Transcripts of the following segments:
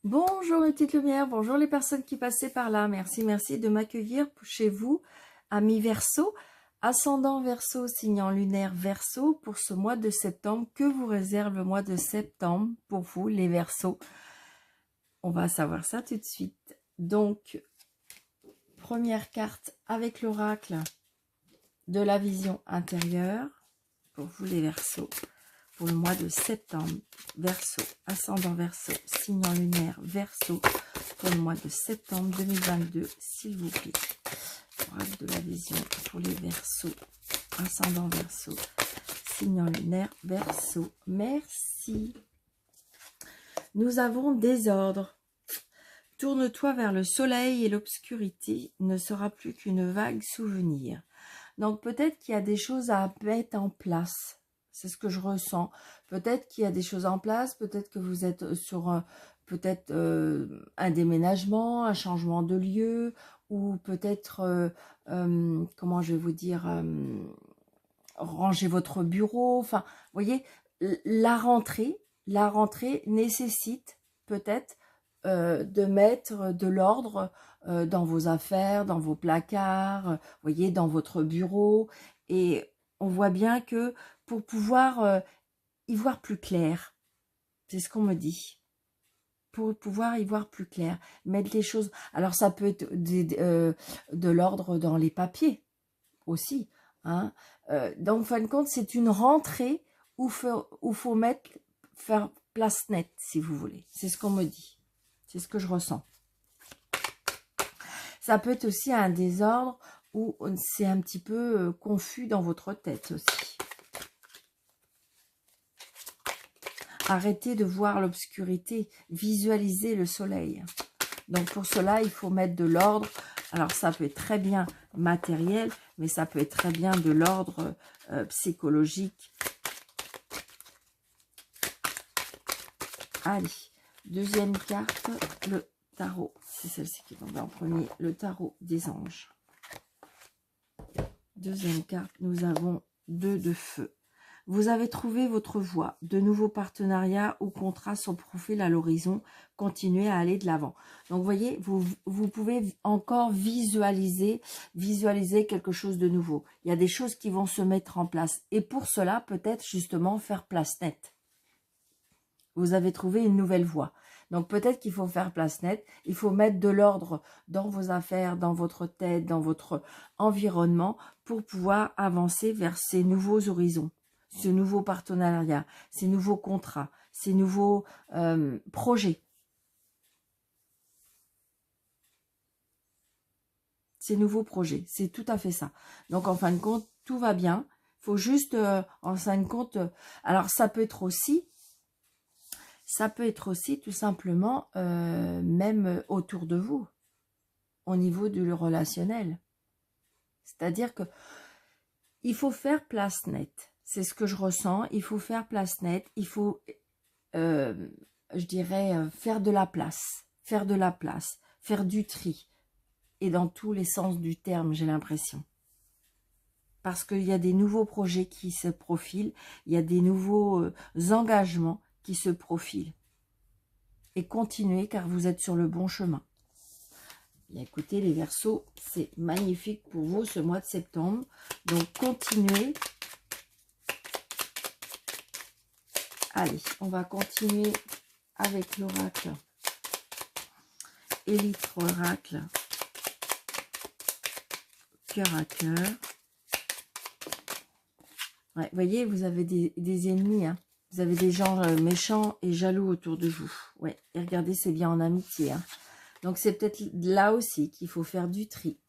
Bonjour mes petites lumières, bonjour les personnes qui passaient par là. Merci, merci de m'accueillir chez vous, amis Verseau, ascendant Verseau, signant lunaire Verseau, pour ce mois de septembre. Que vous réserve le mois de septembre pour vous les Verseaux? On va savoir ça tout de suite. Donc, première carte avec l'oracle de la vision intérieure pour vous les Verseaux. Pour le mois de septembre, Verseau, ascendant Verseau, signant lunaire Verseau, pour le mois de septembre 2022, s'il vous plaît. Oracle de la vision pour les Verseaux, ascendant Verseau, signant lunaire Verseau. Merci. Nous avons désordre. Tourne-toi vers le soleil et l'obscurité ne sera plus qu'une vague souvenir. Donc peut-être qu'il y a des choses à mettre en place. C'est ce que je ressens. Peut-être qu'il y a des choses en place, peut-être que vous êtes sur un déménagement, un changement de lieu, ou peut-être, comment je vais vous dire, ranger votre bureau. Enfin, vous voyez, la rentrée nécessite peut-être de mettre de l'ordre dans vos affaires, dans vos placards, vous voyez, dans votre bureau. Et on voit bien que pour pouvoir y voir plus clair, c'est ce qu'on me dit, pour pouvoir y voir plus clair, mettre les choses, alors ça peut être de l'ordre dans les papiers aussi, hein. Donc en fin de compte, c'est une rentrée où faut faire place nette, si vous voulez, c'est ce qu'on me dit, c'est ce que je ressens. Ça peut être aussi un désordre où c'est un petit peu confus dans votre tête aussi. Arrêtez de voir l'obscurité, visualisez le soleil. Donc pour cela, il faut mettre de l'ordre. Alors ça peut être très bien matériel, mais ça peut être très bien de l'ordre psychologique. Allez, deuxième carte, le tarot. C'est celle-ci qui tombe en premier, le tarot des anges. Deuxième carte, nous avons 2 de feu. Vous avez trouvé votre voie, de nouveaux partenariats ou contrats sont profil à l'horizon, continuez à aller de l'avant. Donc vous voyez, vous pouvez encore visualiser quelque chose de nouveau. Il y a des choses qui vont se mettre en place. Et pour cela, peut-être justement faire place nette. Vous avez trouvé une nouvelle voie. Donc peut-être qu'il faut faire place nette, il faut mettre de l'ordre dans vos affaires, dans votre tête, dans votre environnement pour pouvoir avancer vers ces nouveaux horizons. Ce nouveau partenariat, ces nouveaux contrats, ces nouveaux projets. Ces nouveaux projets, c'est tout à fait ça. Donc en fin de compte, tout va bien. Il faut juste, en fin de compte, alors ça peut être aussi tout simplement, même autour de vous, au niveau du relationnel. C'est-à-dire que il faut faire place nette. C'est ce que je ressens. Il faut faire place nette. Il faut, je dirais, faire de la place. Faire de la place. Faire du tri. Et dans tous les sens du terme, j'ai l'impression. Parce qu'il y a des nouveaux projets qui se profilent. Il y a des nouveaux engagements qui se profilent. Et continuez car vous êtes sur le bon chemin. Et écoutez les Verseaux, c'est magnifique pour vous ce mois de septembre. Donc continuez. Allez, on va continuer avec l'oracle. Élite oracle. Cœur à cœur. Ouais, voyez, vous avez des ennemis. Hein. Vous avez des gens méchants et jaloux autour de vous. Ouais, et regardez, c'est bien en amitié. Hein. Donc c'est peut-être là aussi qu'il faut faire du tri.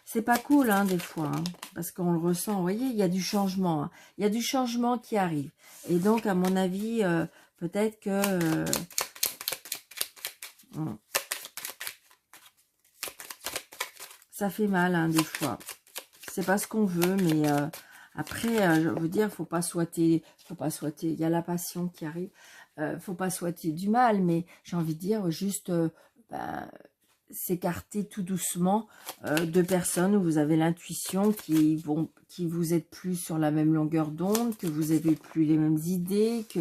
C'est pas cool, hein, des fois, hein, parce qu'on le ressent. Vous voyez, il y a du changement. Hein. Il y a du changement qui arrive. Et donc, à mon avis, peut-être que... ça fait mal, hein, des fois. C'est pas ce qu'on veut, mais après, je veux dire, faut pas souhaiter, il y a la passion qui arrive, faut pas souhaiter du mal, mais j'ai envie de dire juste s'écarter tout doucement de personnes où vous avez l'intuition qui vous êtes plus sur la même longueur d'onde, que vous avez plus les mêmes idées, que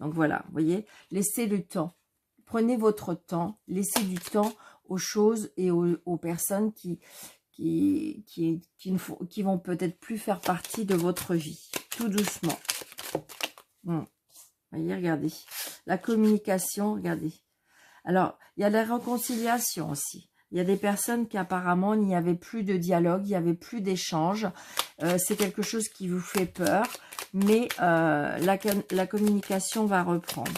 Donc voilà, vous voyez, laissez le temps. Prenez votre temps, laissez du temps aux choses et aux personnes qui vont peut-être plus faire partie de votre vie. Tout doucement. Vous voyez, regardez. La communication, regardez. Alors, il y a la réconciliation aussi. Il y a des personnes qui apparemment, il n'y avait plus de dialogue, il n'y avait plus d'échange. C'est quelque chose qui vous fait peur, mais la communication va reprendre.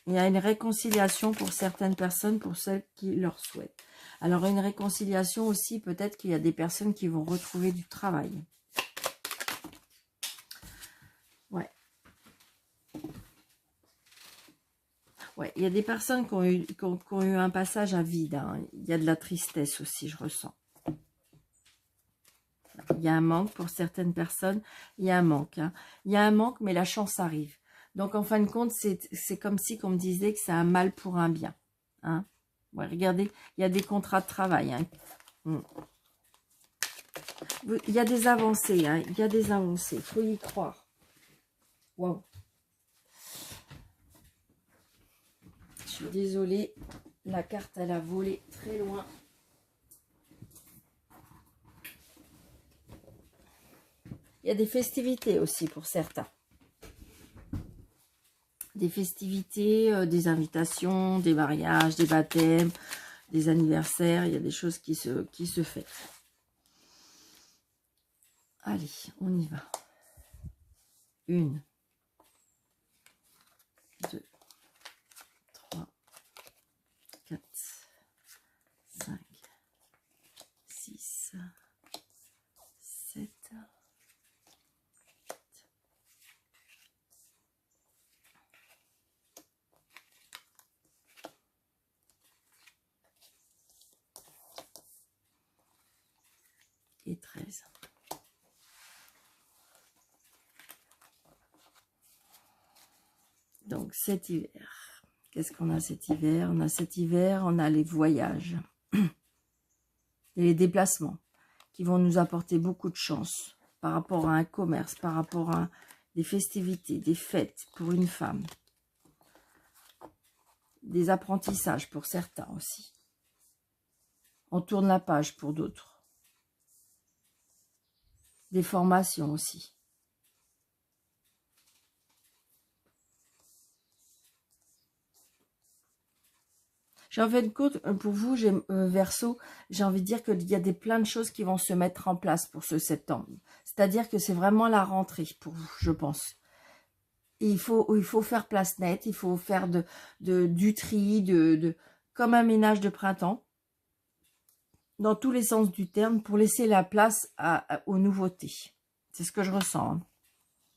Il y a une réconciliation pour certaines personnes, pour celles qui leur souhaitent. Alors, une réconciliation aussi, peut-être qu'il y a des personnes qui vont retrouver du travail. Ouais. Ouais, il y a des personnes qui ont eu un passage à vide. Hein. Il y a de la tristesse aussi, je ressens. Il y a un manque pour certaines personnes. Il y a un manque. Hein. Il y a un manque, mais la chance arrive. Donc, en fin de compte, c'est comme si on me disait que c'est un mal pour un bien. Hein. Ouais, regardez, il y a des contrats de travail. Hein. Il y a des avancées. Hein. Il y a des avancées. Il faut y croire. Waouh. Je suis désolée. La carte, elle a volé très loin. Il y a des festivités aussi pour certains. Des festivités, des invitations, des mariages, des baptêmes, des anniversaires. Il y a des choses qui se font. Allez, on y va. 1, 2, 3, 4, 5, 6, 7, et 13. Donc cet hiver, qu'est-ce qu'on a cet hiver? On a cet hiver, on a les voyages et les déplacements qui vont nous apporter beaucoup de chance par rapport à un commerce, par rapport à des festivités, des fêtes pour une femme. Des apprentissages pour certains aussi. On tourne la page pour d'autres. Des formations aussi. J'ai envie de compte, pour vous, Verseau, j'ai envie de dire qu'il y a plein de choses qui vont se mettre en place pour ce septembre. C'est-à-dire que c'est vraiment la rentrée pour vous, je pense. Et il faut faire place nette, il faut faire du tri, comme un ménage de printemps, dans tous les sens du terme, pour laisser la place aux nouveautés. C'est ce que je ressens. Hein.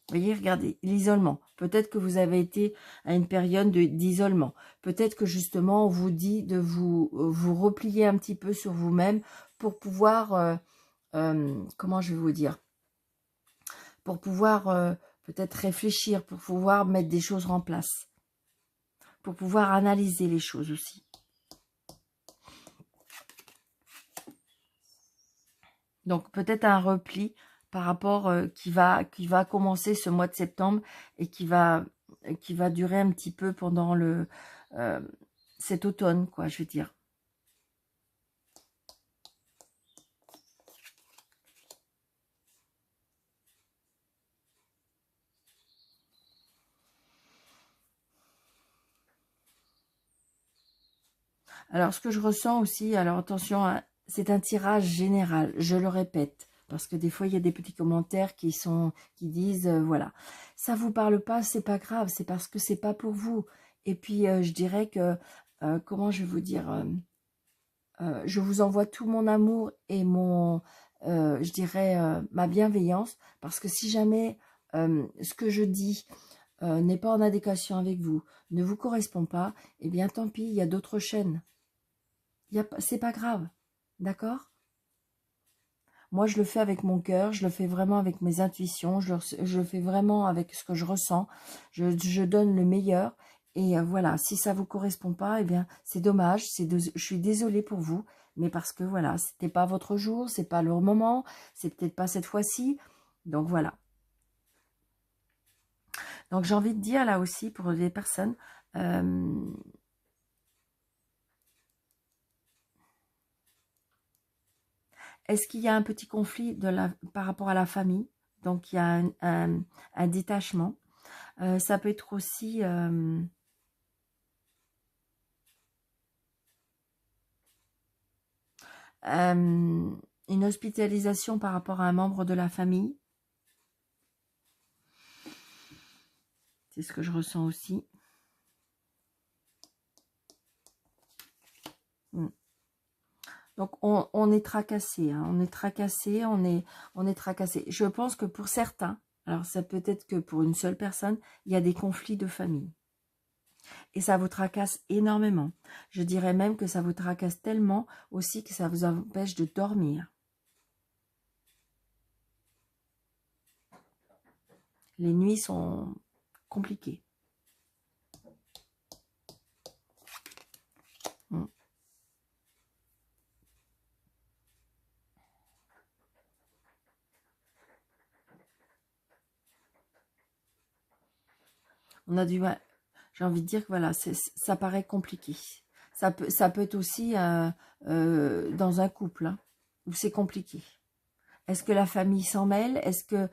Vous voyez, regardez, l'isolement. Peut-être que vous avez été à une période d'isolement. Peut-être que justement, on vous dit de vous replier un petit peu sur vous-même pour pouvoir, comment je vais vous dire, pour pouvoir peut-être réfléchir, pour pouvoir mettre des choses en place, pour pouvoir analyser les choses aussi. Donc peut-être un repli par rapport qui va commencer ce mois de septembre et qui va durer un petit peu pendant cet automne, quoi, je veux dire. Alors, ce que je ressens aussi, alors attention, hein, c'est un tirage général, je le répète. Parce que des fois, il y a des petits commentaires qui disent, voilà, ça vous parle pas, c'est pas grave, c'est parce que c'est pas pour vous. Et puis, je dirais que, comment je vais vous dire, je vous envoie tout mon amour et je dirais, ma bienveillance. Parce que si jamais ce que je dis n'est pas en adéquation avec vous, ne vous correspond pas, eh bien, tant pis, il y a d'autres chaînes. C'est pas grave, d'accord ? Moi, je le fais avec mon cœur, je le fais vraiment avec mes intuitions, je le fais vraiment avec ce que je ressens. Je donne le meilleur. Et voilà, si ça vous correspond pas, eh bien, c'est dommage. Je suis désolée pour vous, mais parce que voilà, c'était pas votre jour, c'est pas le moment, c'est peut-être pas cette fois-ci. Donc voilà. Donc j'ai envie de dire là aussi pour les personnes, est-ce qu'il y a un petit conflit par rapport à la famille? Donc il y a un détachement. Ça peut être aussi une hospitalisation par rapport à un membre de la famille. C'est ce que je ressens aussi. Donc on est tracassé, hein, on est tracassé, on est tracassé. Je pense que pour certains, alors ça peut être que pour une seule personne, il y a des conflits de famille. Et ça vous tracasse énormément. Je dirais même que ça vous tracasse tellement aussi que ça vous empêche de dormir. Les nuits sont compliquées. On a du mal. J'ai envie de dire que voilà, ça paraît compliqué. Ça peut être aussi dans un couple, hein, où c'est compliqué. Est-ce que la famille s'en mêle? Est-ce que...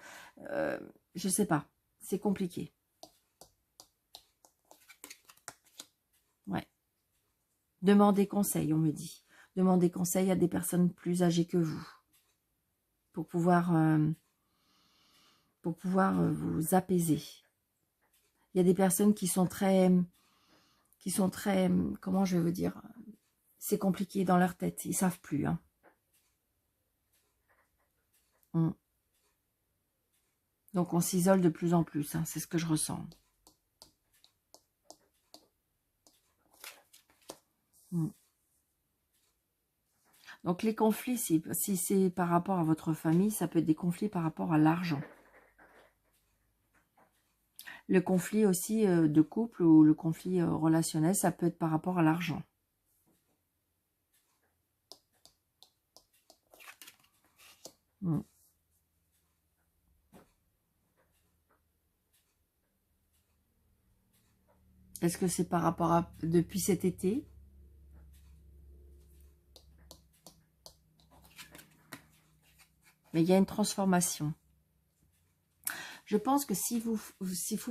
je sais pas. C'est compliqué. Ouais. Demandez conseil, on me dit. Demandez conseil à des personnes plus âgées que vous. Pour pouvoir vous apaiser. Il y a des personnes qui sont très, comment je vais vous dire, c'est compliqué dans leur tête, ils savent plus. Hein. Donc on s'isole de plus en plus, hein, c'est ce que je ressens. Donc les conflits, si c'est par rapport à votre famille, ça peut être des conflits par rapport à l'argent. Le conflit aussi de couple ou le conflit relationnel, ça peut être par rapport à l'argent. Est-ce que c'est par rapport à depuis cet été? Mais il y a une transformation. Je pense que si vous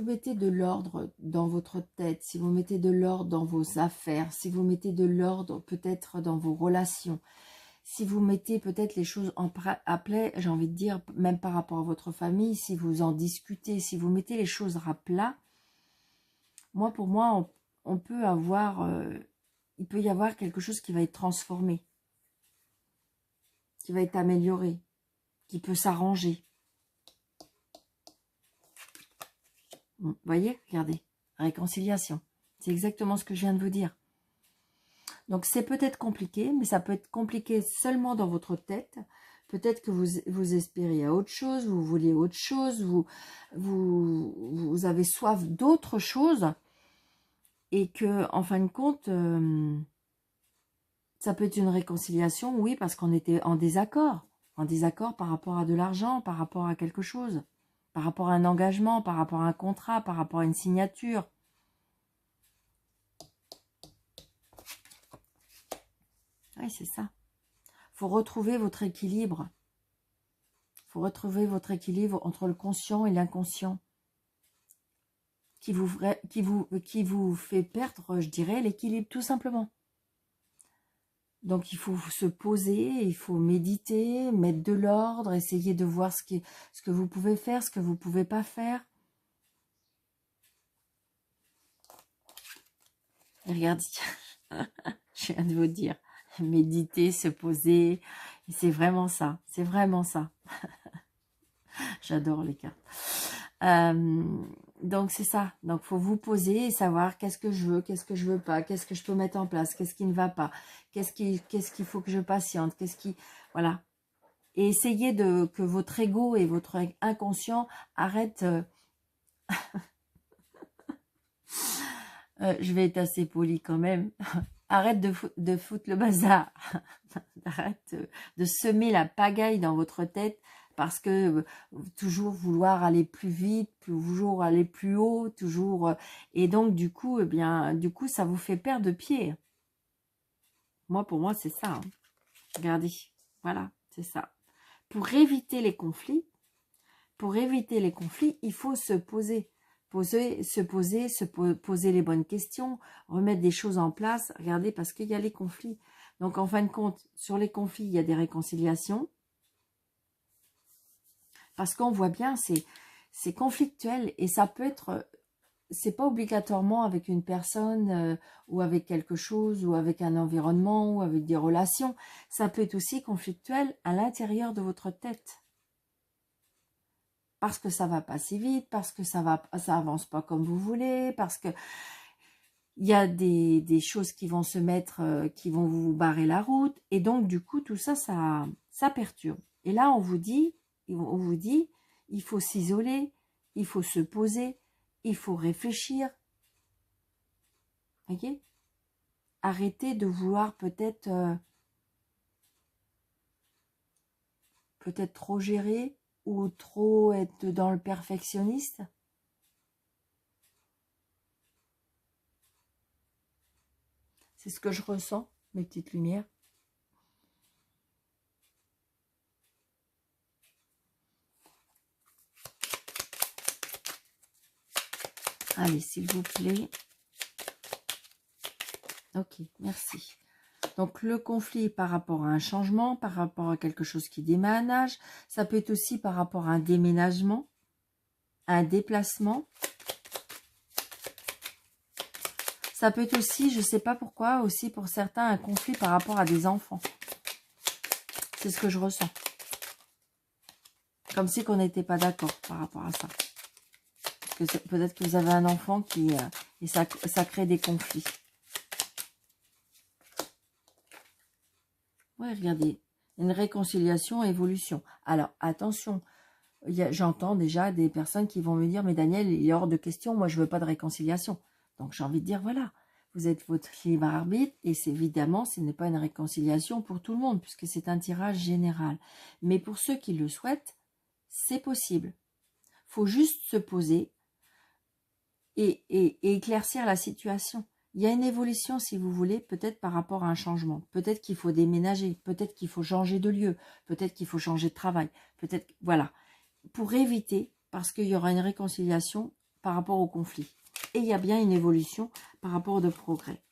mettez de l'ordre dans votre tête, si vous mettez de l'ordre dans vos affaires, si vous mettez de l'ordre peut-être dans vos relations, si vous mettez peut-être les choses à plat, j'ai envie de dire, même par rapport à votre famille, si vous en discutez, si vous mettez les choses à plat, pour moi, on peut avoir, il peut y avoir quelque chose qui va être transformé, qui va être amélioré, qui peut s'arranger. Vous voyez, regardez, réconciliation. C'est exactement ce que je viens de vous dire. Donc, c'est peut-être compliqué, mais ça peut être compliqué seulement dans votre tête. Peut-être que vous espérez à autre chose, vous voulez autre chose, vous avez soif d'autre chose. Et que, en fin de compte, ça peut être une réconciliation, oui, parce qu'on était en désaccord. En désaccord par rapport à de l'argent, par rapport à quelque chose. Par rapport à un engagement, par rapport à un contrat, par rapport à une signature. Oui, c'est ça. Il faut retrouver votre équilibre. Il faut retrouver votre équilibre entre le conscient et l'inconscient. Qui vous fait perdre, je dirais, l'équilibre, tout simplement. Donc, il faut se poser, il faut méditer, mettre de l'ordre, essayer de voir ce que vous pouvez faire, ce que vous ne pouvez pas faire. Regardez, je viens de vous dire, méditer, se poser, c'est vraiment ça, c'est vraiment ça. J'adore les cartes. Donc c'est ça, donc faut vous poser et savoir qu'est-ce que je veux pas, qu'est-ce que je peux mettre en place, qu'est-ce qui ne va pas, qu'est-ce qu'il faut que je patiente, voilà. Et essayez que votre ego et votre inconscient arrêtent, je vais être assez polie quand même, arrête de foutre le bazar, arrête de semer la pagaille dans votre tête, parce que toujours vouloir aller plus vite, toujours aller plus haut, toujours... et donc, du coup, ça vous fait perdre de pied. Moi, pour moi, c'est ça. Hein. Regardez, voilà, c'est ça. Pour éviter les conflits, il faut se poser. Poser les bonnes questions, remettre des choses en place. Regardez, parce qu'il y a les conflits. Donc, en fin de compte, sur les conflits, il y a des réconciliations. Parce qu'on voit bien, c'est conflictuel et ça peut être... C'est pas obligatoirement avec une personne ou avec quelque chose ou avec un environnement ou avec des relations. Ça peut être aussi conflictuel à l'intérieur de votre tête. Parce que ça va pas si vite, parce que ça avance pas comme vous voulez, parce que il y a des choses qui vont se mettre, qui vont vous barrer la route, et donc du coup tout ça, ça perturbe. Et là on vous dit, il faut s'isoler, il faut se poser, il faut réfléchir. Voyez? Arrêtez de vouloir peut-être trop gérer ou trop être dans le perfectionniste. C'est ce que je ressens, mes petites lumières. Allez, s'il vous plaît. Ok, merci. Donc, le conflit par rapport à un changement, par rapport à quelque chose qui déménage. Ça peut être aussi par rapport à un déménagement, un déplacement. Ça peut être aussi, je ne sais pas pourquoi, aussi pour certains, un conflit par rapport à des enfants. C'est ce que je ressens. Comme si on n'était pas d'accord par rapport à ça. Peut-être que vous avez un enfant qui... et ça crée des conflits. Oui, regardez. Une réconciliation, évolution. Alors, attention. J'entends déjà des personnes qui vont me dire, mais Daniel, il est hors de question, moi je ne veux pas de réconciliation. Donc j'ai envie de dire, voilà, vous êtes votre libre arbitre, et évidemment, ce n'est pas une réconciliation pour tout le monde, puisque c'est un tirage général. Mais pour ceux qui le souhaitent, c'est possible. Il faut juste se poser et éclaircir la situation. Il y a une évolution, si vous voulez, peut-être par rapport à un changement. Peut-être qu'il faut déménager, peut-être qu'il faut changer de lieu, peut-être qu'il faut changer de travail, peut-être, voilà. Pour éviter, parce qu'il y aura une réconciliation par rapport au conflit. Et il y a bien une évolution par rapport au progrès.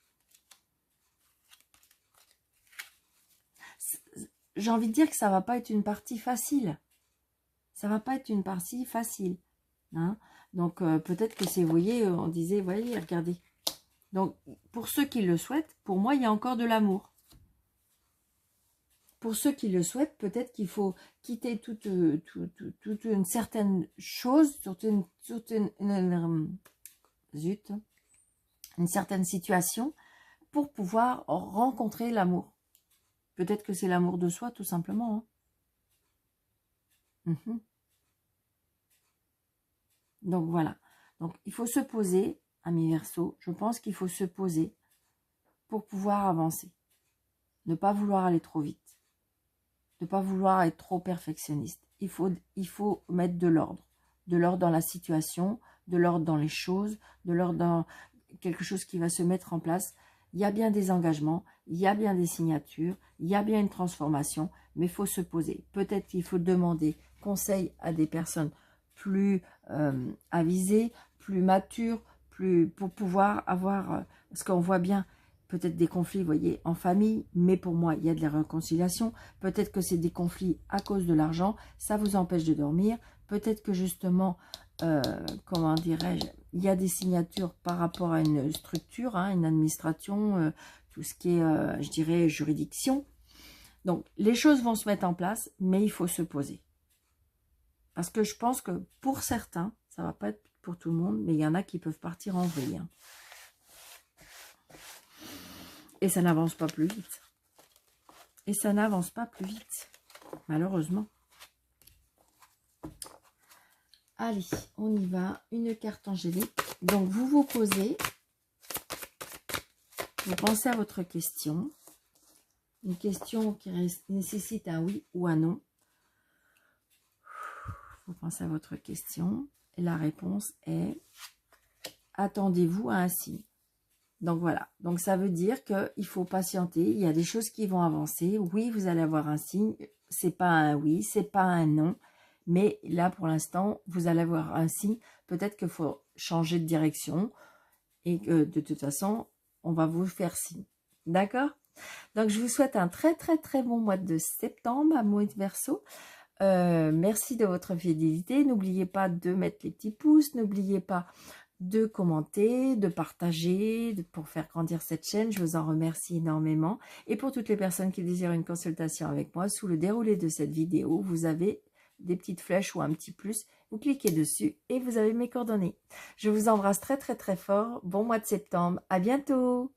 J'ai envie de dire que ça ne va pas être une partie facile. Ça ne va pas être une partie facile. Hein. Donc, peut-être que c'est, vous voyez, on disait, voyez, regardez. Donc, pour ceux qui le souhaitent, pour moi, il y a encore de l'amour. Pour ceux qui le souhaitent, peut-être qu'il faut quitter toute une certaine chose, une certaine situation pour pouvoir rencontrer l'amour. Peut-être que c'est l'amour de soi, tout simplement. Hein. Donc, voilà. Donc, il faut se poser, amis Verseau. Je pense qu'il faut se poser pour pouvoir avancer. Ne pas vouloir aller trop vite. Ne pas vouloir être trop perfectionniste. Il faut mettre de l'ordre. De l'ordre dans la situation, de l'ordre dans les choses, de l'ordre dans quelque chose qui va se mettre en place. Il y a bien des engagements, il y a bien des signatures, il y a bien une transformation, mais il faut se poser. Peut-être qu'il faut demander conseil à des personnes plus avisées, plus matures, pour pouvoir avoir... parce qu'on voit bien peut-être des conflits, vous voyez, en famille, mais pour moi, il y a de la réconciliation. Peut-être que c'est des conflits à cause de l'argent, ça vous empêche de dormir. Peut-être que justement, comment dirais-je, il y a des signatures par rapport à une structure, hein, une administration, tout ce qui est, je dirais, juridiction. Donc, les choses vont se mettre en place, mais il faut se poser. Parce que je pense que pour certains, ça ne va pas être pour tout le monde, mais il y en a qui peuvent partir en vrille. Hein. Et ça n'avance pas plus vite. Et ça n'avance pas plus vite, malheureusement. Allez, on y va. Une carte angélique. Donc, vous vous posez. Vous pensez à votre question. Une question qui nécessite un oui ou un non. Vous pensez à votre question. Et la réponse est, attendez-vous à un signe. Donc voilà, donc ça veut dire qu'il faut patienter, il y a des choses qui vont avancer. Oui, vous allez avoir un signe, c'est pas un oui, c'est pas un non, mais là pour l'instant, vous allez avoir un signe. Peut-être qu'il faut changer de direction et que de toute façon, on va vous faire signe. D'accord? Donc je vous souhaite un très très très bon mois de septembre à Maud Verseau. Merci de votre fidélité. N'oubliez pas de mettre les petits pouces, n'oubliez pas de commenter, de partager, pour faire grandir cette chaîne. Je vous en remercie énormément. Et pour toutes les personnes qui désirent une consultation avec moi, sous le déroulé de cette vidéo, vous avez des petites flèches ou un petit plus. Vous cliquez dessus et vous avez mes coordonnées. Je vous embrasse très très très fort. Bon mois de septembre. À bientôt.